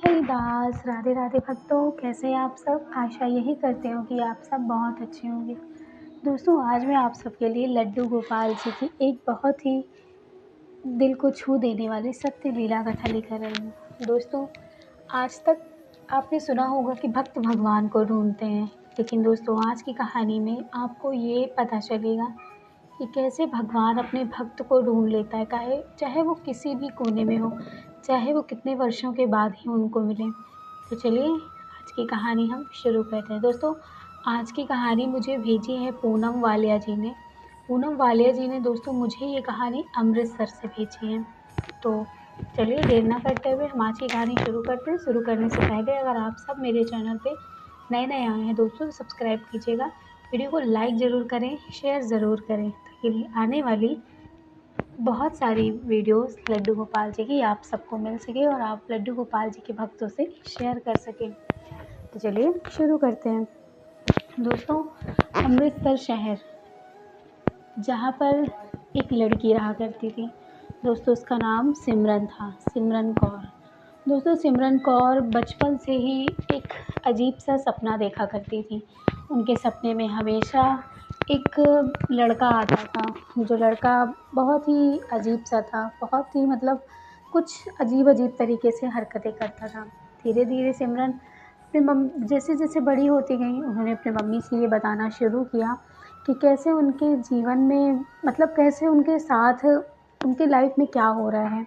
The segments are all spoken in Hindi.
हरिदास, राधे राधे भक्तों, कैसे हैं आप सब? आशा यही करते हो कि आप सब बहुत अच्छे होंगे। दोस्तों, आज मैं आप सबके लिए लड्डू गोपाल जी की एक बहुत ही दिल को छू देने वाली सत्य लीला कथा लेकर आई हूँ। दोस्तों, आज तक आपने सुना होगा कि भक्त भगवान को ढूँढते हैं, लेकिन दोस्तों आज की कहानी में आपको ये पता चलेगा कि कैसे भगवान अपने भक्त को ढूँढ लेता है, चाहे वो किसी भी कोने में हो, चाहे वो कितने वर्षों के बाद ही उनको मिले। तो चलिए आज की कहानी हम शुरू करते हैं। दोस्तों, आज की कहानी मुझे भेजी है पूनम वालिया जी ने। पूनम वालिया जी ने दोस्तों मुझे ये कहानी अमृतसर से भेजी है। तो चलिए देर ना करते हुए हम आज की कहानी शुरू करते हैं। शुरू करने से पहले अगर आप सब मेरे चैनल पे नए नए आए हैं दोस्तों, तो सब्सक्राइब कीजिएगा, वीडियो को लाइक ज़रूर करें, शेयर ज़रूर करें, ताकि आने वाली बहुत सारी वीडियोस लड्डू गोपाल जी की आप सबको मिल सके और आप लड्डू गोपाल जी के भक्तों से शेयर कर सकें। तो चलिए शुरू करते हैं। दोस्तों, अमृतसर शहर, जहाँ पर एक लड़की रहा करती थी। दोस्तों उसका नाम सिमरन था, सिमरन कौर। दोस्तों सिमरन कौर बचपन से ही एक अजीब सा सपना देखा करती थी। उनके सपने में हमेशा एक लड़का आता था, जो लड़का बहुत ही अजीब सा था, बहुत ही मतलब कुछ अजीब अजीब तरीके से हरकतें करता था। धीरे धीरे सिमरन अपनी जैसे जैसे बड़ी होती गई, उन्होंने अपनी मम्मी से ये बताना शुरू किया कि कैसे उनके जीवन में मतलब कैसे उनके साथ उनके लाइफ में क्या हो रहा है।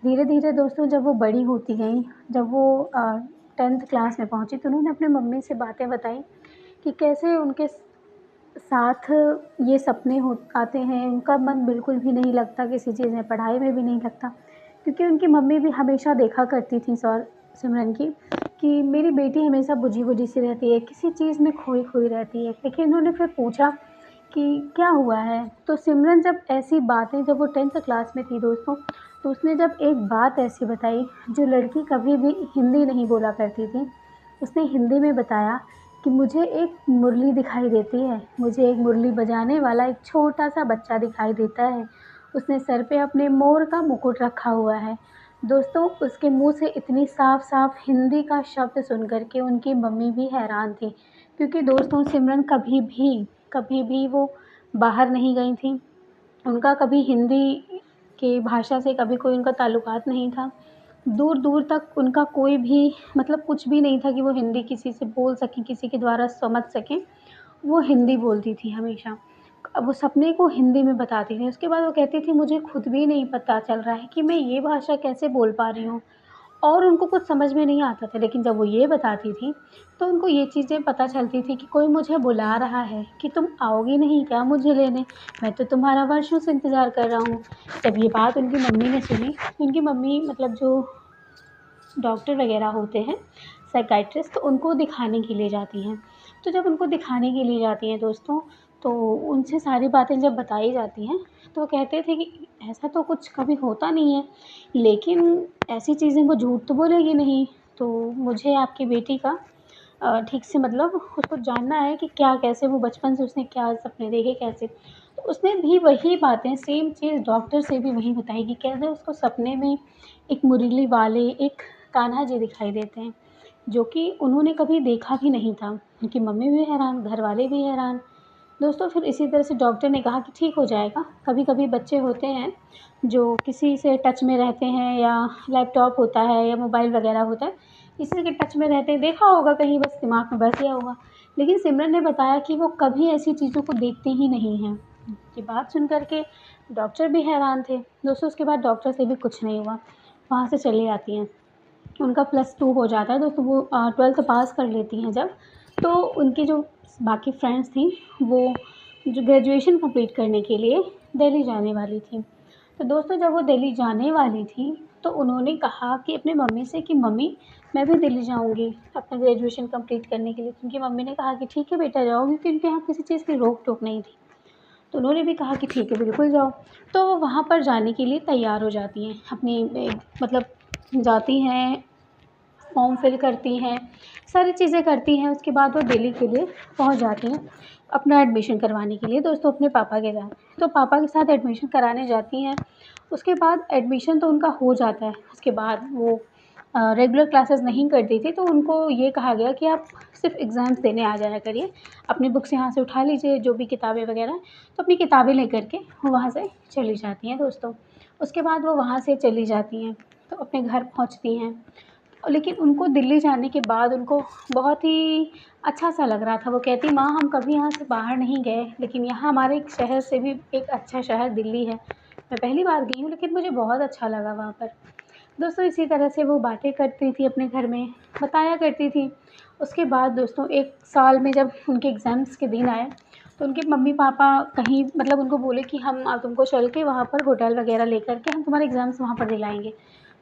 धीरे धीरे दोस्तों जब वो बड़ी होती गई, जब वो 10th क्लास में पहुंची, तो उन्होंने अपने मम्मी से बातें बताई कि कैसे उनके साथ ये सपने हो आते हैं। उनका मन बिल्कुल भी नहीं लगता किसी चीज़ में, पढ़ाई में भी नहीं लगता, क्योंकि उनकी मम्मी भी हमेशा देखा करती थी सिमरन की कि मेरी बेटी हमेशा बुझी-बुझी सी रहती है, किसी चीज़ में खोई-खोई रहती है। लेकिन उन्होंने फिर पूछा कि क्या हुआ है? तो सिमरन जब ऐसी बातें, जब वो 10th क्लास में थी दोस्तों, तो उसने जब एक बात ऐसी बताई, जो लड़की कभी भी हिंदी नहीं बोला करती थी, उसने हिंदी में बताया कि मुझे एक मुरली दिखाई देती है, मुझे एक मुरली बजाने वाला एक छोटा-सा बच्चा दिखाई देता है। उसने सर पे अपने मोर का मुकुट रखा हुआ है। दोस्तों उसके मुँह से इतनी साफ-साफ हिंदी का शब्द सुन कर के उनकी मम्मी भी हैरान थी, क्योंकि दोस्तों सिमरन कभी भी वो बाहर नहीं गई थी। उनका कभी हिंदी की भाषा से कभी कोई उनका ताल्लुकात नहीं था। दूर-दूर तक उनका कोई भी मतलब कुछ भी नहीं था कि वो हिंदी किसी से बोल सकें, किसी के द्वारा समझ सकें। वो हिंदी बोलती थी हमेशा। अब वो सपने को हिंदी में बताती थी। उसके बाद वो कहती थी मुझे खुद भी नहीं पता चल रहा है कि मैं ये भाषा कैसे बोल पा रही हूँ, और उनको कुछ समझ में नहीं आता था। लेकिन जब वो ये बताती थी, तो उनको ये चीज़ें पता चलती थी कि कोई मुझे बुला रहा है, कि तुम आओगी नहीं क्या मुझे लेने? मैं तो तुम्हारा वर्षों से इंतज़ार कर रहा हूँ। जब ये बात उनकी मम्मी ने सुनी, उनकी मम्मी मतलब जो डॉक्टर वग़ैरह होते हैं, साइकियाट्रिस्ट, तो उनको दिखाने के लिए जाती हैं। तो जब उनको दिखाने के लिए जाती हैं दोस्तों, तो उनसे सारी बातें जब बताई जाती हैं, तो वो कहते थे कि ऐसा तो कुछ कभी होता नहीं है, लेकिन ऐसी चीज़ें वो झूठ तो बोलेगी नहीं। तो मुझे आपकी बेटी का ठीक से मतलब उसको जानना है कि क्या कैसे वो बचपन से उसने क्या सपने देखे कैसे। तो उसने भी वही बातें सेम चीज़ डॉक्टर से भी वही बताई कि कैसे उसको सपने में एक मुरली वाले एक कान्हा जी दिखाई देते हैं, जो कि उन्होंने कभी देखा भी नहीं था। उनकी मम्मी भी हैरान, घरवाले भी हैरान। दोस्तों फिर इसी तरह से डॉक्टर ने कहा कि ठीक हो जाएगा। कभी-कभी बच्चे होते हैं जो किसी से टच में रहते हैं, या लैपटॉप होता है या मोबाइल वग़ैरह होता है, किसी के टच में रहते हैं, देखा होगा कहीं, बस दिमाग में बस गया होगा। लेकिन सिमरन ने बताया कि वो कभी ऐसी चीज़ों को देखते ही नहीं हैं। ये बात सुन कर के डॉक्टर भी हैरान थे। दोस्तों उसके बाद डॉक्टर से भी कुछ नहीं हुआ, वहाँ से चली आती हैं। उनका +2 हो जाता है दोस्तों, वो 12th पास कर लेती हैं जब, तो उनकी जो बाकी फ्रेंड्स थीं, वो जो ग्रेजुएशन कंप्लीट करने के लिए दिल्ली जाने वाली थीं। तो दोस्तों जब वो दिल्ली जाने वाली थीं, तो उन्होंने कहा कि अपनी मम्मी से कि मम्मी मैं भी दिल्ली जाऊँगी अपना ग्रेजुएशन कंप्लीट करने के लिए। तो उनकी मम्मी ने कहा कि ठीक है बेटा जाओ, क्योंकि उनके यहाँ किसी चीज़ की रोक-टोक नहीं थी। तो उन्होंने भी कहा कि ठीक है बिल्कुल जाओ। तो वो वहाँ पर जाने के लिए तैयार हो जाती हैं, अपनी मतलब जाती हैं, फॉर्म फिल करती हैं, सारी चीज़ें करती हैं। उसके बाद वो दिल्ली के लिए पहुँच जाती हैं अपना एडमिशन करवाने के लिए दोस्तों अपने पापा के साथ। तो पापा के साथ एडमिशन कराने जाती हैं। उसके बाद एडमिशन तो उनका हो जाता है। उसके बाद वो रेगुलर क्लासेस नहीं करती थी, तो उनको ये कहा गया कि आप सिर्फ एग्ज़ाम्स देने आ जाया करिए, अपनी बुक्स यहाँ से उठा लीजिए, जो भी किताबें वगैरह, तो अपनी किताबें लेकर के वो वहाँ से चली जाती हैं दोस्तों। उसके बाद वो वहाँ से चली जाती हैं, तो अपने घर पहुँचती हैं। लेकिन उनको दिल्ली जाने के बाद उनको बहुत ही अच्छा-सा लग रहा था। वो कहती, माँ हम कभी यहाँ से बाहर नहीं गए, लेकिन यहाँ हमारे एक शहर से भी एक अच्छा शहर दिल्ली है। मैं पहली बार गई हूँ, लेकिन मुझे बहुत अच्छा लगा वहाँ पर। दोस्तों इसी तरह से वो बातें करती थी अपने घर में, बताया करती थी। उसके बाद दोस्तों 1 साल में जब उनके एग्ज़ाम्स के दिन आए, तो उनके मम्मी-पापा कहीं मतलब उनको बोले कि हम तुमको चल के वहाँ पर होटल वग़ैरह लेकर के हम तुम्हारे एग्ज़ाम्स वहाँ पर दिलाएँगे।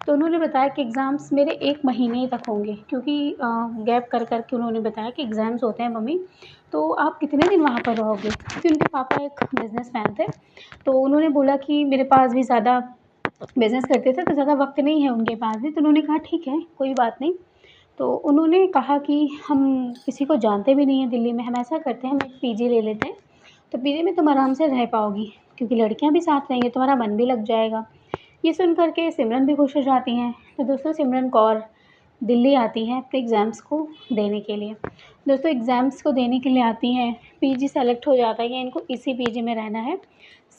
तो उन्होंने बताया कि एग्ज़ाम्स मेरे 1 महीने तक होंगे, क्योंकि गैप कर के उन्होंने बताया कि एग्ज़ाम्स होते हैं मम्मी, तो आप कितने दिन वहाँ पर रहोगे? क्योंकि उनके पापा एक बिज़नेसमैन थे, तो उन्होंने बोला कि मेरे पास भी ज़्यादा बिज़नेस करते थे, तो ज़्यादा वक़्त नहीं है उनके पास भी, तो उन्होंने कहा ठीक है, कोई बात नहीं। तो उन्होंने कहा कि हम किसी को जानते भी नहीं हैं दिल्ली में, हम ऐसा करते हैं हम एक पीजी ले लेते हैं, तो पीजी में तुम आराम से रह पाओगी, क्योंकि लड़कियाँ भी साथ रहेंगी, तुम्हारा मन भी लग जाएगा। ये सुन कर के सिमरन भी खुश हो जाती हैं। तो दोस्तों सिमरन कौर दिल्ली आती हैं अपने एग्ज़ाम्स को देने के लिए। दोस्तों एग्ज़ाम्स को देने के लिए आती हैं, पीजी सेलेक्ट हो जाता है कि इनको इसी पीजी में रहना है।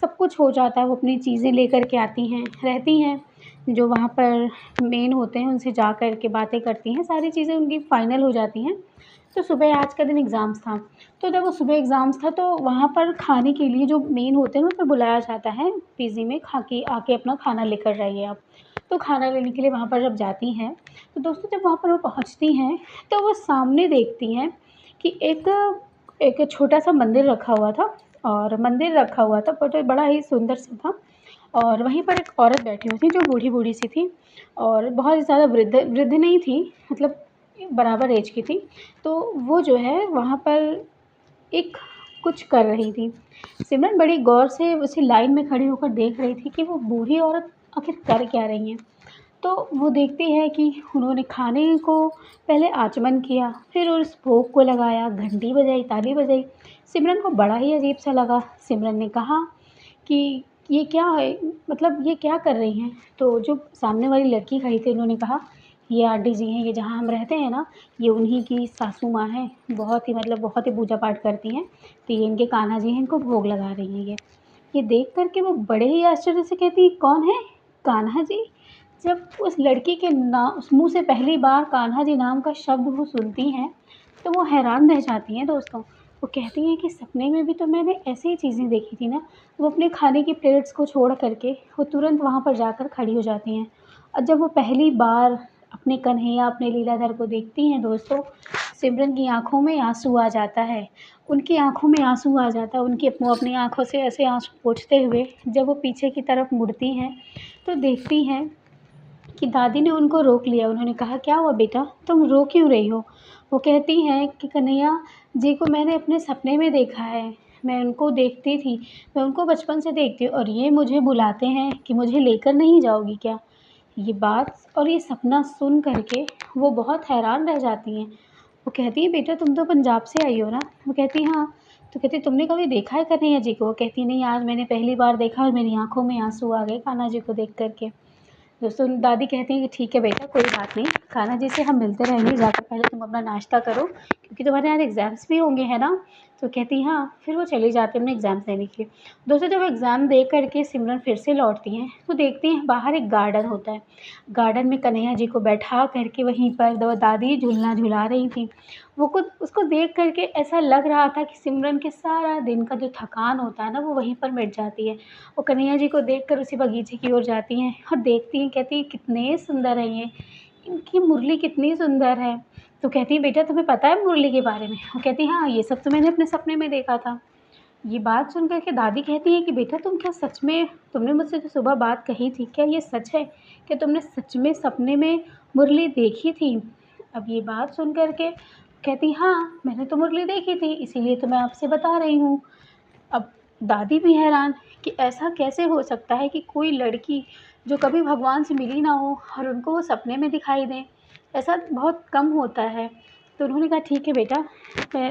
सब कुछ हो जाता है, वो अपनी चीज़ें लेकर के आती हैं, रहती हैं। जो वहाँ पर मेन होते हैं उनसे जा कर के बातें करती हैं, सारी चीज़ें उनकी फ़ाइनल हो जाती हैं। तो सुबह आज का दिन एग्ज़ाम्स था, तो जब वो सुबह एग्ज़ाम्स था तो वहाँ पर खाने के लिए जो मेन होते हैं ना, उन पे बुलाया जाता है पीजी में, खा के आके अपना खाना लेकर जाइए आप। तो खाना लेने के लिए वहाँ पर जब जाती हैं, तो दोस्तों जब वहाँ पर वो पहुँचती हैं, तो वो सामने देखती हैं कि एक एक छोटा-सा मंदिर रखा हुआ था, और मंदिर रखा हुआ था बट बड़ा ही सुंदर-सा था, और वहीं पर एक औरत बैठी हुई थी जो बूढ़ी-बूढ़ी सी थी, और बहुत ज़्यादा वृद्ध वृद्ध नहीं थी, मतलब बराबर ऐज की थी। तो वो जो है वहाँ पर एक कुछ कर रही थी। सिमरन बड़ी गौर से उसी लाइन में खड़ी होकर देख रही थी कि वो बूढ़ी औरत आखिर कर क्या रही हैं। तो वो देखती है कि उन्होंने खाने को पहले आचमन किया, फिर उस भोग को लगाया, घंटी बजाई, ताली बजाई। सिमरन को बड़ा ही अजीब-सा लगा। सिमरन ने कहा कि ये क्या है? मतलब ये क्या कर रही हैं? तो जो सामने वाली लड़की खड़ी थी उन्होंने कहा, ये आंटी जी हैं, ये जहाँ हम रहते हैं ना, ये उन्हीं की सासू माँ हैं। बहुत ही मतलब बहुत ही पूजा-पाठ करती हैं, तो ये इनके कान्हा जी हैं, इनको भोग लगा रही हैं ये। ये देख कर के वो बड़े ही आश्चर्य से कहती, कौन है? कान्हा जी? जब उस लड़की के उस मुँह से पहली बार कान्हा जी नाम का शब्द वो सुनती हैं, तो वो हैरान रह जाती हैं दोस्तों। वो कहती हैं कि सपने में भी तो मैंने ऐसी ही चीज़ें देखी थी ना। वो अपने खाने की प्लेट्स को छोड़ कर के वो तुरंत वहाँ पर जाकर खड़ी हो जाती हैं, और जब वो पहली बार अपने कन्हैया, अपने लीलाधर को देखती हैं दोस्तों, सिमरन की आँखों में आँसू आ जाता है। उनकी आँखों में आँसू आ जाता है, वो अपनी आँखों से ऐसे आँसू पोंछते हुए जब वो पीछे की तरफ मुड़ती हैं, तो देखती हैं कि दादी ने उनको रोक लिया। उन्होंने कहा, क्या हुआ बेटा, तुम रो क्यों रही हो? वो कहती हैं कि कन्हैया जी को मैंने अपने सपने में देखा है। मैं उनको देखती थी, मैं उनको बचपन से देखती हूँ, और ये मुझे बुलाते हैं कि मुझे लेकर नहीं जाओगी क्या? ये बात और ये सपना सुन कर के वो बहुत हैरान रह जाती हैं। वो कहती हैं, बेटा तुम तो पंजाब से आई हो ना? वो कहती, हाँ। तो कहती, तुमने कभी देखा है कन्हैया जी को? वो कहती, नहीं, आज मैंने पहली बार देखा और मेरी आँखों में आँसू आ गए कान्हा जी को देख कर के। दोस्तों दादी कहती हैं कि ठीक है बेटा, कोई बात नहीं, कान्हा जी से हम मिलते रहेंगे, जाकर पहले तुम अपना नाश्ता करो, क्योंकि तुम्हारे आज एग्ज़ाम्स भी होंगे, है ना? तो कहती हाँ, फिर वो चली जाती है अपने एग्ज़ाम्स देने के लिए। दोस्तों जब एग्ज़ाम दे कर के सिमरन फिर से लौटती हैं, तो देखती हैं बाहर एक गार्डन होता है। गार्डन में कन्हैया जी को बैठा कर के वहीं पर दादी झूलना झुला रही थीं। वो खुद उसको देख कर के ऐसा लग रहा था कि सिमरन के सारा दिन का जो थकान होता है ना, वो वहीं पर मिट जाती है। वो कन्हैया जी को देखकर उसी बगीचे की ओर जाती हैं और देखती हैं, कहती हैं कितने सुंदर हैं ये, इनकी मुरली कितनी सुंदर है। तो कहती हैं, बेटा तुम्हें पता है मुरली के बारे में? वो कहती हैं, हाँ, ये सब तो मैंने अपने सपने में देखा था। ये बात सुन कर के दादी कहती हैं कि बेटा तुम क्या सच में, तुमने मुझसे जो सुबह बात कही थी, क्या ये सच है? क्या तुमने सच में सपने में मुरली देखी थी? अब ये बात सुन कर के कहती, हाँ, मैंने तो मुरली देखी थी, इसीलिए तो मैं आपसे बता रही हूँ। अब दादी भी हैरान कि ऐसा कैसे हो सकता है कि कोई लड़की जो कभी भगवान से मिली ना हो और उनको वो सपने में दिखाई दें, ऐसा बहुत कम होता है। तो उन्होंने कहा ठीक है बेटा,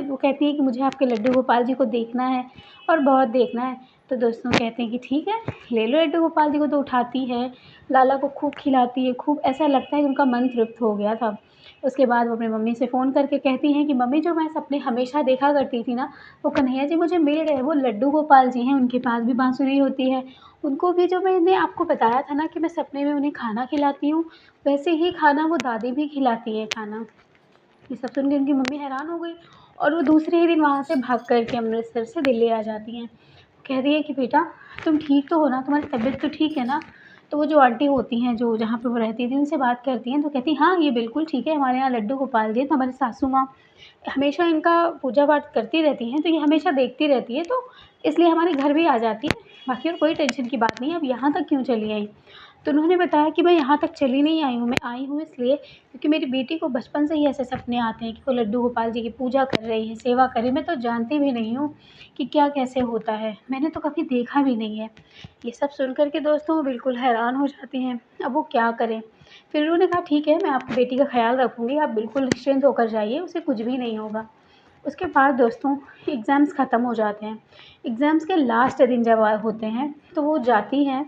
वो कहती है कि मुझे आपके लड्डू गोपाल जी को देखना है और बहुत देखना है। तो दोस्तों कहते हैं कि ठीक है, ले लो लड्डू गोपाल जी को। तो उठाती है, लाला को खूब खिलाती है, खूब ऐसा लगता है कि उनका मन तृप्त हो गया था। उसके बाद वो अपनी मम्मी से फ़ोन करके कहती हैं कि मम्मी, जो मैं सपने हमेशा देखा करती थी ना, वो कन्हैया जी मुझे मिल गए। वो लड्डू गोपाल जी हैं, उनके पास भी बाँसुरी होती है। उनको भी जो मैंने आपको बताया था ना कि मैं सपने में उन्हें खाना खिलाती हूँ, वैसे ही खाना वो दादी भी खिलाती है खाना। ये सब सुन के उनकी मम्मी हैरान हो गई और वो दूसरे ही दिन वहाँ से भाग कर के अमृतसर से दिल्ली आ जाती हैं। कह रही है कि बेटा, तुम ठीक तो हो ना? तुम्हारी तबीयत तो ठीक है ना? तो वो जो आंटी होती हैं, जो जहाँ पे वो रहती थी, उनसे बात करती हैं तो कहती हाँ, ये बिल्कुल ठीक है। हमारे यहाँ लड्डू गोपाल जी हैं, तो हमारी सासू माँ हमेशा इनका पूजा पाठ करती रहती हैं, तो ये हमेशा देखती रहती है, तो इसलिए हमारे घर भी आ जाती है। बाकी और कोई टेंशन की बात नहीं है। अब यहाँ तक क्यों चली आई? तो उन्होंने बताया कि मैं यहाँ तक चली नहीं आई हूँ, मैं आई हूँ इसलिए क्योंकि मेरी बेटी को बचपन से ही ऐसे सपने आते हैं कि वो लड्डू गोपाल जी की पूजा कर रही है, सेवा कर रही है। मैं तो जानती भी नहीं हूँ कि क्या कैसे होता है, मैंने तो कभी देखा भी नहीं है। ये सब सुन कर के दोस्तों वो बिल्कुल हैरान हो जाती हैं, अब वो क्या करें? फिर उन्होंने कहा ठीक है, मैं आपकी बेटी का ख़्याल रखूँगी, आप बिल्कुल निश्चिंत होकर जाइए, उसे कुछ भी नहीं होगा। उसके बाद दोस्तों एग्ज़ाम्स ख़त्म हो जाते हैं। एग्ज़ाम्स के लास्ट दिन जब होते हैं, तो वो जाती हैं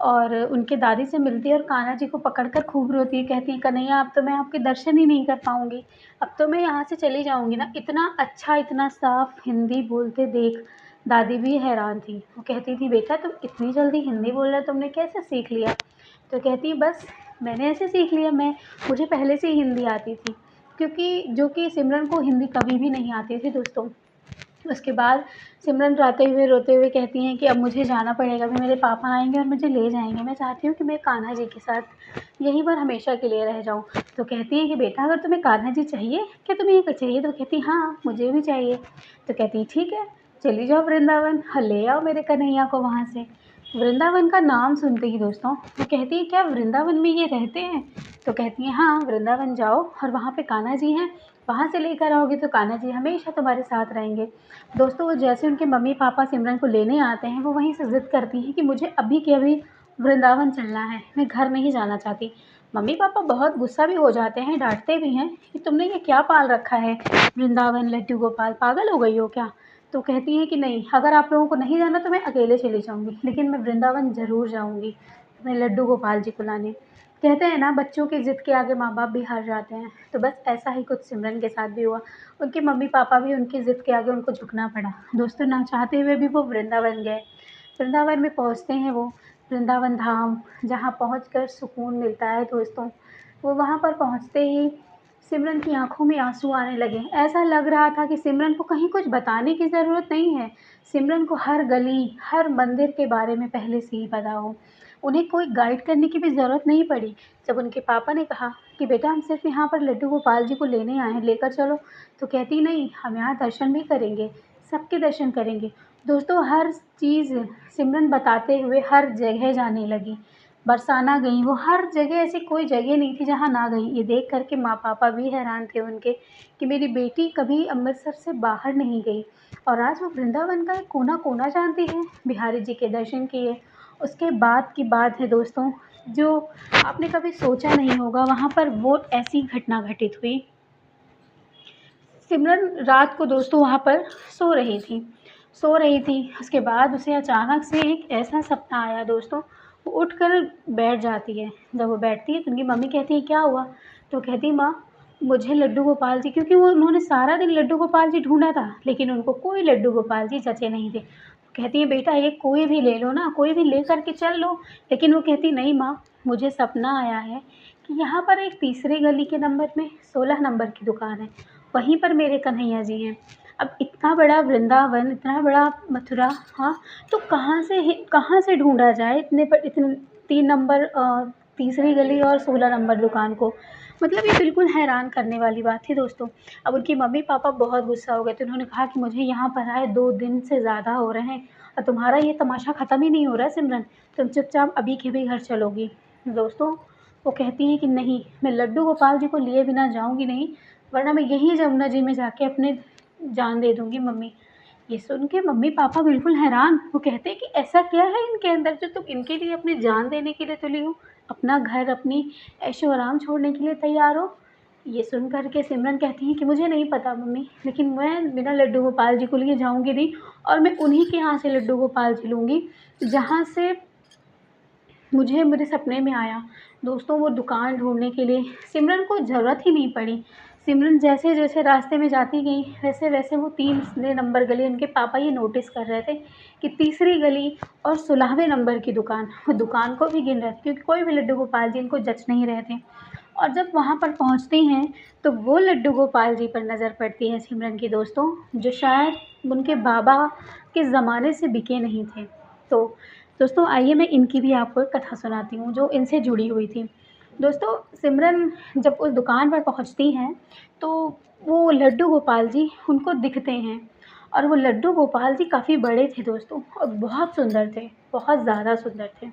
और उनके दादी से मिलती है और कान्हा जी को पकड़ कर खूब रोती है, कहती है, कन्हैया अब तो मैं आपके दर्शन ही नहीं कर पाऊँगी, अब तो मैं यहाँ से चली जाऊँगी ना। इतना अच्छा, इतना साफ हिंदी बोलते देख दादी भी हैरान थी। वो कहती थी, बेटा तुम इतनी जल्दी हिंदी बोलना तुमने कैसे सीख लिया? तो कहती है, बस मैंने ऐसे सीख लिया, मुझे पहले से ही हिंदी आती थी, क्योंकि जो कि सिमरन को हिंदी कभी भी नहीं आती थी दोस्तों। उसके बाद सिमरन रोते हुए कहती हैं कि अब मुझे जाना पड़ेगा, अभी मेरे पापा आएँगे और मुझे ले जाएँगे। मैं चाहती हूँ कि मैं कान्हा जी के साथ यहीं पर हमेशा के लिए रह जाऊँ। तो कहती हैं कि बेटा, अगर तुम्हें कान्हा जी चाहिए, क्या तुम्हें ये चाहिए? तो कहती हाँ, मुझे भी चाहिए। तो कहती ठीक है, चली जाओ वृंदावन, हाँ, ले आओ मेरे कन्हैया को वहाँ से। वृंदावन का नाम सुनते ही दोस्तों वो कहती है, क्या वृंदावन में ये रहते हैं? तो कहती हैं हाँ, वृंदावन जाओ और वहाँ पे कान्हा जी हैं, वहाँ से लेकर आओगे तो कान्हा जी हमेशा तुम्हारे साथ रहेंगे। दोस्तों वो जैसे उनके मम्मी पापा सिमरन को लेने आते हैं, वो वहीं से ज़िद करती हैं कि मुझे अभी के अभी वृंदावन चलना है, मैं घर नहीं जाना चाहती। मम्मी पापा बहुत गुस्सा भी हो जाते हैं, डांटते भी हैं कि तुमने ये क्या पाल रखा है, वृंदावन लड्डू गोपाल, पागल हो गई हो क्या? तो कहती हैं कि नहीं, अगर आप लोगों को नहीं जाना तो मैं अकेले चली जाऊँगी, लेकिन मैं वृंदावन ज़रूर जाऊँगी, मैं लड्डू गोपाल जी को लाने। कहते हैं ना, बच्चों की ज़िद के आगे माँ बाप भी हार जाते हैं, तो बस ऐसा ही कुछ सिमरन के साथ भी हुआ। उनके मम्मी पापा भी उनकी ज़िद के आगे उनको झुकना पड़ा। दोस्तों ना चाहते हुए भी वो वृंदावन गए। वृंदावन में पहुँचते हैं वो, वृंदावन धाम, जहाँ पहुँचकर सुकून मिलता है दोस्तों। वो वहाँ पर पहुँचते ही सिमरन की आँखों में आँसू आने लगे। ऐसा लग रहा था कि सिमरन को कहीं कुछ बताने की ज़रूरत नहीं है। सिमरन को हर गली, हर मंदिर के बारे में पहले से ही पता हो। उन्हें कोई गाइड करने की भी ज़रूरत नहीं पड़ी। जब उनके पापा ने कहा कि बेटा हम सिर्फ़ यहाँ पर लड्डू गोपाल जी को लेने आए हैं, लेकर चलो, तो कहती नहीं, हम यहाँ दर्शन भी करेंगे, सबके दर्शन करेंगे। दोस्तों हर चीज़ सिमरन बताते हुए हर जगह जाने लगी। बरसाना गईं वो, हर जगह ऐसी कोई जगह नहीं थी जहाँ ना गईं। ये देख कर के माँ-पापा भी हैरान थे उनके कि मेरी बेटी कभी अमृतसर से बाहर नहीं गई और आज वो वृंदावन का एक कोना-कोना जानती है। बिहारी जी के दर्शन किए। उसके बाद की बात है दोस्तों, जो आपने कभी सोचा नहीं होगा, वहाँ पर वो ऐसी घटना घटित हुई। सिमरन रात को दोस्तों वहाँ पर सो रही थी। उसके बाद उसे अचानक से एक ऐसा सपना आया दोस्तों, वो उठकर बैठ जाती है। जब वो बैठती है तो उनकी मम्मी कहती है, क्या हुआ? तो कहती, माँ मुझे लड्डू गोपाल जी, क्योंकि वो उन्होंने सारा दिन लड्डू गोपाल जी ढूँढा था, लेकिन उनको कोई लड्डू गोपाल जी जचे नहीं थे। कहती है, बेटा एक कोई भी ले लो ना, कोई भी ले कर के चल लो। लेकिन वो कहती, नहीं माँ, मुझे सपना आया है कि यहाँ पर एक तीसरी गली के नंबर में 16 नंबर की दुकान है, वहीं पर मेरे कन्हैया जी हैं। अब इतना बड़ा वृंदावन, इतना बड़ा मथुरा, हाँ, तो कहाँ से ढूँढा जाए इतने 3 नंबर, तीसरी गली और 16 नंबर दुकान को? मतलब ये बिल्कुल हैरान करने वाली बात थी दोस्तों। अब उनके मम्मी-पापा बहुत गुस्सा हो गए थे। उन्होंने कहा कि मुझे यहाँ पर आए 2 दिन से ज़्यादा हो रहे हैं और तुम्हारा ये तमाशा ख़त्म ही नहीं हो रहा है सिमरन। तुम चुपचाप अभी के अभी घर चलोगी। दोस्तों वो कहती हैं कि नहीं, मैं लड्डू गोपाल जी को लिए बिना जाऊँगी नहीं, वरना मैं यहीं यमुना जी में जाके अपने जान दे दूँगी मम्मी। ये सुन के मम्मी-पापा बिल्कुल हैरान। वो कहते हैं कि ऐसा क्या है इनके अंदर जो तुम इनके लिए अपनी जान देने के लिए तुली हो? अपना घर, अपनी ऐशो-आराम छोड़ने के लिए तैयार हो? ये सुन कर के सिमरन कहती है कि मुझे नहीं पता मम्मी, लेकिन मैं बिना लड्डू गोपाल जी को लिए जाऊँगी नहीं और मैं उन्हीं के यहाँ से लड्डू गोपाल जी लूँगी जहाँ से मुझे मेरे सपने में आया। दोस्तों वो दुकान ढूँढने के लिए सिमरन को ज़रूरत ही नहीं पड़ी। सिमरन जैसे-जैसे रास्ते में जाती गई वैसे-वैसे वो 3 नंबर गली, उनके पापा ये नोटिस कर रहे थे कि तीसरी गली और 16वें नंबर की दुकान, वो दुकान को भी गिन रहे थे क्योंकि कोई भी लड्डू गोपाल जी इनको जच नहीं रहे थे। और जब वहाँ पर पहुँचती हैं तो वो लड्डू गोपाल जी पर नज़र पड़ती है सिमरन की दोस्तों, जो शायद उनके बाबा के ज़माने से बिके नहीं थे। तो दोस्तों आइए मैं इनकी भी आपको एक कथा सुनाती हूँ जो इनसे जुड़ी हुई थी। दोस्तों सिमरन जब उस दुकान पर पहुँचती हैं तो वो लड्डू गोपाल जी उनको दिखते हैं और वो लड्डू गोपाल जी काफ़ी बड़े थे दोस्तों और बहुत सुंदर थे, बहुत ज़्यादा सुंदर थे,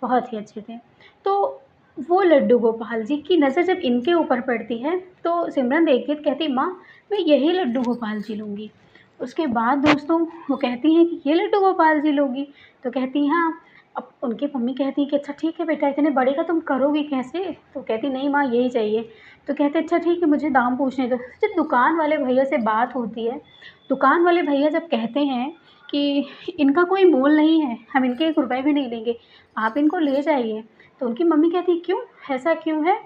बहुत ही अच्छे थे। तो वो लड्डू गोपाल जी की नज़र जब इनके ऊपर पड़ती है तो सिमरन देखती है तो कहती माँ मैं यही लड्डू गोपाल जी लूँगी। उसके बाद दोस्तों वो कहती हैं कि ये लड्डू गोपाल जी लोगी? तो कहती हैं हाँ। अब उनकी मम्मी कहती हैं कि अच्छा ठीक है बेटा इतने बड़े का तुम करोगी कैसे? तो कहती नहीं माँ यही चाहिए। तो कहते अच्छा ठीक है मुझे दाम पूछने दो। जब दुकान वाले भैया से बात होती है, दुकान वाले भैया जब कहते हैं कि इनका कोई मोल नहीं है, हम इनके 1 रुपए भी नहीं लेंगे, आप इनको ले जाइए। तो उनकी मम्मी कहती क्यों? ऐसा क्यों है?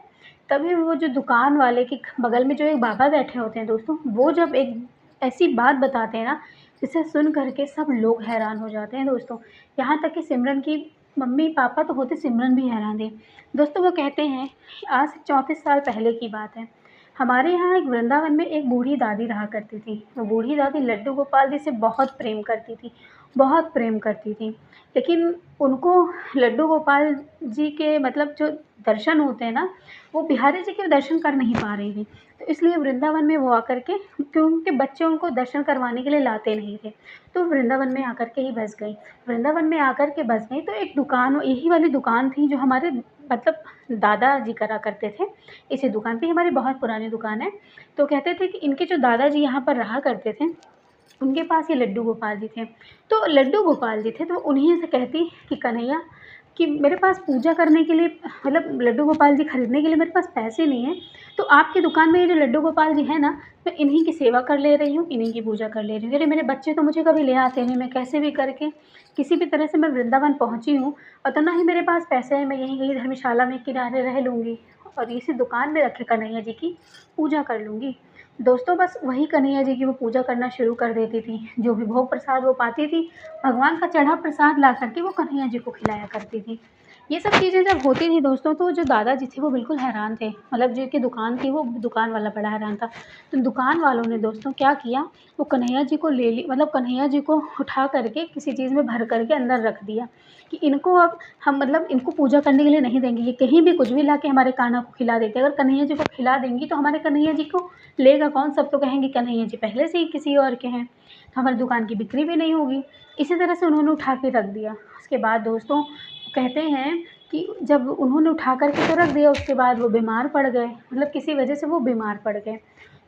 तभी वो जो दुकान वाले के बगल में जो एक बाबा बैठे होते हैं दोस्तों, वो जब एक ऐसी बात बताते हैं ना, जिसे सुन कर के सब लोग हैरान हो जाते हैं दोस्तों। यहाँ तक कि सिमरन की मम्मी-पापा तो होते, सिमरन भी हैरान थी। दोस्तों वो कहते हैं कि आज से 34 साल पहले की बात है। हमारे यहाँ एक वृंदावन में एक बूढ़ी दादी रहा करती थी। वो बूढ़ी दादी लड्डू गोपाल जी से बहुत प्रेम करती थी, बहुत प्रेम करती थी। लेकिन उनको लड्डू गोपाल जी के मतलब जो दर्शन होते हैं ना, वो बिहारी जी के दर्शन कर नहीं पा रही थी। तो इसलिए वृंदावन में वो आकर के क्योंकि बच्चे उनको दर्शन करवाने के लिए लाते नहीं थे, तो वृंदावन में आकर के ही बस गई। वृंदावन में आकर के बस गई तो एक दुकान यही वाली दुकान थी जो हमारे मतलब दादाजी करा करते थे। इसी दुकान पे हमारी बहुत पुरानी दुकान है। तो कहते थे कि इनके जो दादाजी यहाँ पर रहा करते थे, उनके पास ये लड्डू गोपाल जी थे। तो लड्डू गोपाल जी थे तो उन्हीं से कहती कि कन्हैया कि मेरे पास पूजा करने के लिए मतलब लड्डू गोपाल जी खरीदने के लिए मेरे पास पैसे नहीं हैं, तो आपकी दुकान में ये जो लड्डू गोपाल जी हैं ना, मैं इन्हीं की सेवा कर ले रही हूँ, इन्हीं की पूजा कर ले रही हूँ। अरे मेरे बच्चे तो मुझे कभी ले आते नहीं, मैं कैसे भी करके किसी भी तरह से मैं वृंदावन पहुँची हूँ और तो ना ही मेरे पास पैसे हैं, मैं यहीं कहीं धर्मशाला में किराए रह लूँगी और इसी दुकान में रखे कन्हैया जी की पूजा कर लूँगी। दोस्तों बस वही कन्हैया जी की वो पूजा करना शुरू कर देती थी। जो भी भोग प्रसाद वो पाती थी, भगवान का चढ़ा प्रसाद ला कर के वो कन्हैया जी को खिलाया करती थी। ये सब चीज़ें जब होती थी दोस्तों तो जो दादाजी थे वो बिल्कुल हैरान थे। मतलब जिनकी दुकान थी वो दुकान वाला बड़ा हैरान था। तो दुकान वालों ने दोस्तों क्या किया, वो कन्हैया जी को ले ली मतलब कन्हैया जी को उठा कर के किसी चीज़ में भर कर के अंदर रख दिया कि इनको अब हम मतलब इनको पूजा करने के लिए नहीं देंगे। ये कहीं भी कुछ भी ला के हमारे कान्हा को खिला देते हैं। अगर कन्हैया जी को खिला देंगी तो हमारे कन्हैया जी को लेगा कौन? सब तो कहेंगे कन्हैया जी पहले से ही किसी और के हैं, तो हमारी दुकान की बिक्री भी नहीं होगी। इसी तरह से उन्होंने उठा के रख दिया। उसके बाद दोस्तों कहते हैं कि जब उन्होंने उठा कर के तो रख दिया, उसके बाद वो बीमार पड़ गए, मतलब किसी वजह से वो बीमार पड़ गए।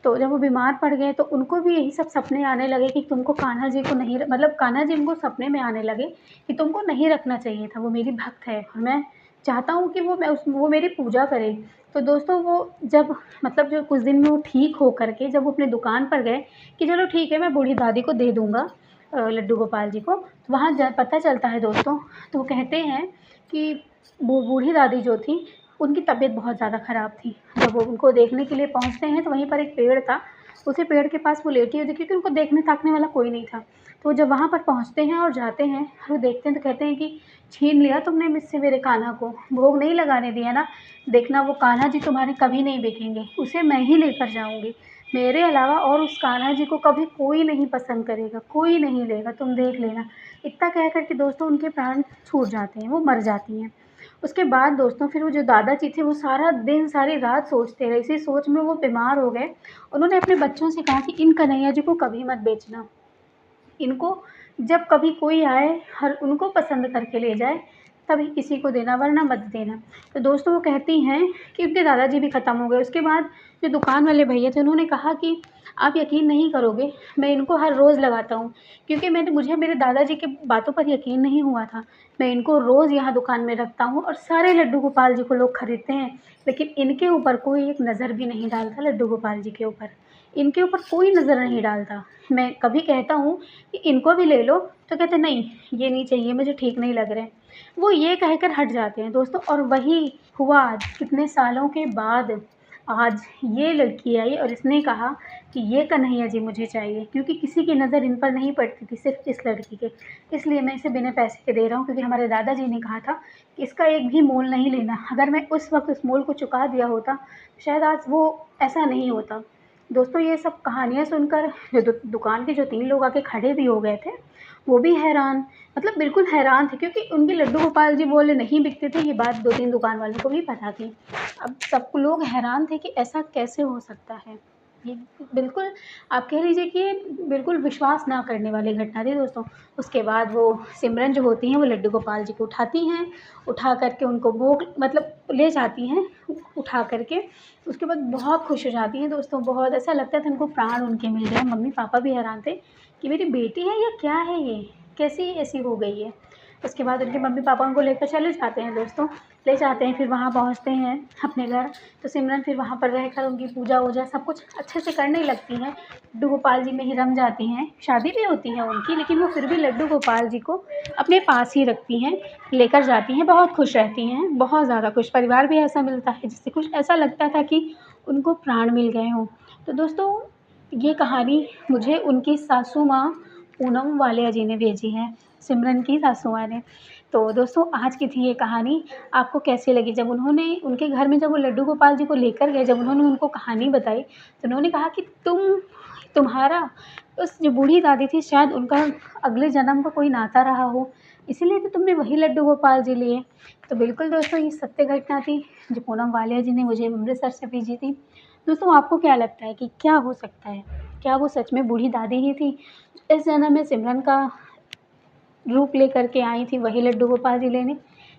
तो जब वो बीमार पड़ गए तो उनको भी यही सब सपने आने लगे कि तुमको कान्हा जी को नहीं मतलब कान्हा जी उनको सपने में आने लगे कि तुमको नहीं रखना चाहिए था, वो मेरी भक्त है और मैं चाहता हूँ कि वो मेरी पूजा करे। तो दोस्तों वो जब मतलब जो कुछ दिन में वो ठीक हो कर के जब वो अपनी दुकान पर गए कि चलो ठीक है मैं बूढ़ी दादी को दे दूँगा लड्डू गोपाल जी को, तो वहाँ ज पता चलता है दोस्तों, तो वो कहते हैं कि वो बूढ़ी दादी जो थी, उनकी तबीयत बहुत ज़्यादा ख़राब थी। जब वो उनको देखने के लिए पहुँचते हैं तो वहीं पर एक पेड़ था, उसी पेड़ के पास वो लेटी हुई थी क्योंकि उनको देखने-ताकने वाला कोई नहीं था। तो जब वहाँ पर पहुँचते हैं और जाते हैं, वो देखते हैं तो कहते हैं कि छीन लिया तुमने मुझसे मेरे कान्हा को, भोग नहीं लगाने दिया ना, देखना वो कान्हा जी तुम्हारे कभी नहीं बिकेंगे, उसे मैं ही लेकर जाऊँगी। मेरे अलावा और उस कान्हा जी को कभी कोई नहीं पसंद करेगा, कोई नहीं लेगा, तुम देख लेना। इतना कह कर के दोस्तों उनके प्राण छूट जाते हैं, वो मर जाती हैं। उसके बाद दोस्तों फिर वो जो दादाजी थे वो सारा दिन सारी रात सोचते रहे, इसी सोच में वो बीमार हो गए। उन्होंने अपने बच्चों से कहा कि इन कन्हैया जी को कभी मत बेचना। इनको जब कभी कोई आए हर उनको पसंद करके ले जाए, तभी किसी को देना, वरना मत देना। तो दोस्तों वो कहती हैं कि उनके दादाजी भी ख़त्म हो गए। उसके बाद जो दुकान वाले भैया थे उन्होंने कहा कि आप यकीन नहीं करोगे, मैं इनको हर रोज़ लगाता हूँ, क्योंकि मुझे मेरे दादाजी की बातों पर यकीन नहीं हुआ था। मैं इनको रोज़ यहाँ दुकान में रखता हूँ और सारे लड्डू गोपाल जी को लोग खरीदते हैं, लेकिन इनके ऊपर कोई एक नज़र भी नहीं डालता, लड्डू गोपाल जी के ऊपर इनके ऊपर कोई नज़र नहीं डालता। मैं कभी कहता हूँ कि इनको भी ले लो, तो कहते नहीं, ये नहीं चाहिए, मुझे ठीक नहीं लग रहे। वो ये कहकर हट जाते हैं दोस्तों। और वही हुआ आज, कितने सालों के बाद आज ये लड़की आई और इसने कहा कि ये कन्हैया जी मुझे चाहिए, क्योंकि किसी की नज़र इन पर नहीं पड़ती थी, सिर्फ इस लड़की के। इसलिए मैं इसे बिना पैसे के दे रहा हूँ, क्योंकि हमारे दादाजी ने कहा था कि इसका एक भी मोल नहीं लेना। अगर मैं उस वक्त उस मोल को चुका दिया होता, तो शायद आज वो ऐसा नहीं होता। दोस्तों ये सब कहानियाँ सुनकर जो दुकान के जो 3 लोग आके खड़े भी हो गए थे, वो भी हैरान, मतलब बिल्कुल हैरान थे, क्योंकि उनके लड्डू गोपाल जी बोले नहीं बिकते थे। ये बात 2-3 दुकान वालों को भी पता थी। अब सब लोग हैरान थे कि ऐसा कैसे हो सकता है। ये बिल्कुल, आप कह लीजिए कि ये बिल्कुल विश्वास ना करने वाली घटना थी दोस्तों। उसके बाद वो सिमरन जो होती हैं वो लड्डू गोपाल जी को उठाती हैं, उठा कर के उनको भोग मतलब ले जाती हैं उठा कर के। उसके बाद बहुत खुश हो जाती हैं दोस्तों, बहुत ऐसा लगता था उनको प्राण उनके मिल गए। मम्मी-पापा भी हैरान थे कि मेरी बेटी है या क्या है ये? कैसे ऐसी हो गई है? उसके बाद उनके मम्मी-पापा उनको लेकर चले जाते हैं दोस्तों, ले जाते हैं। फिर वहाँ पहुँचते हैं अपने घर, तो सिमरन फिर वहाँ पर रहकर उनकी पूजा-वूजा सब कुछ अच्छे से करने लगती हैं। लड्डू गोपाल जी में ही रम जाती हैं। शादी भी होती है उनकी, लेकिन वो फिर भी लड्डू गोपाल जी को अपने पास ही रखती हैं, लेकर जाती हैं, बहुत खुश रहती हैं, बहुत ज़्यादा खुश। परिवार भी ऐसा मिलता है जिससे खुश, ऐसा लगता था कि उनको प्राण मिल गए हों। तो दोस्तों ये कहानी मुझे उनकी सासू माँ पूनम वालिया जी ने भेजी है, सिमरन की सासू माँ ने। तो दोस्तों आज की थी ये कहानी, आपको कैसी लगी? जब उन्होंने उनके घर में जब वो लड्डू गोपाल जी को लेकर गए, जब उन्होंने उनको कहानी बताई, तो उन्होंने कहा कि तुम्हारा उस जो बूढ़ी दादी थी, शायद उनका अगले जन्म का कोई नाता रहा हो, इसीलिए तो तुमने वही लड्डू गोपाल जी लिए। तो बिल्कुल दोस्तों ये सत्य घटना थी, जो पूनम वालिया जी ने मुझे अमृतसर से भेजी थी। दोस्तों आपको क्या लगता है कि क्या हो सकता है? क्या वो सच में बूढ़ी दादी ही थी, इस जन्म में सिमरन का रूप लेकर के आई थी वही लड्डू गोपाल जी लेने?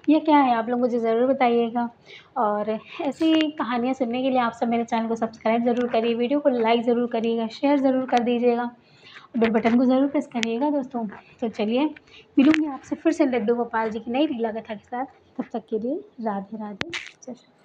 ये क्या है, आप लोग मुझे ज़रूर बताइएगा। और ऐसी कहानियाँ सुनने के लिए आप सब मेरे चैनल को सब्सक्राइब ज़रूर करिए, वीडियो को लाइक ज़रूर करिएगा, शेयर ज़रूर कर दीजिएगा, और बेल बटन को ज़रूर प्रेस करिएगा दोस्तों। तो चलिए मिलूँगी आपसे फिर से लड्डू गोपाल जी की नई लीला कथा के साथ। तब तक के लिए राधे राधे, जय श्री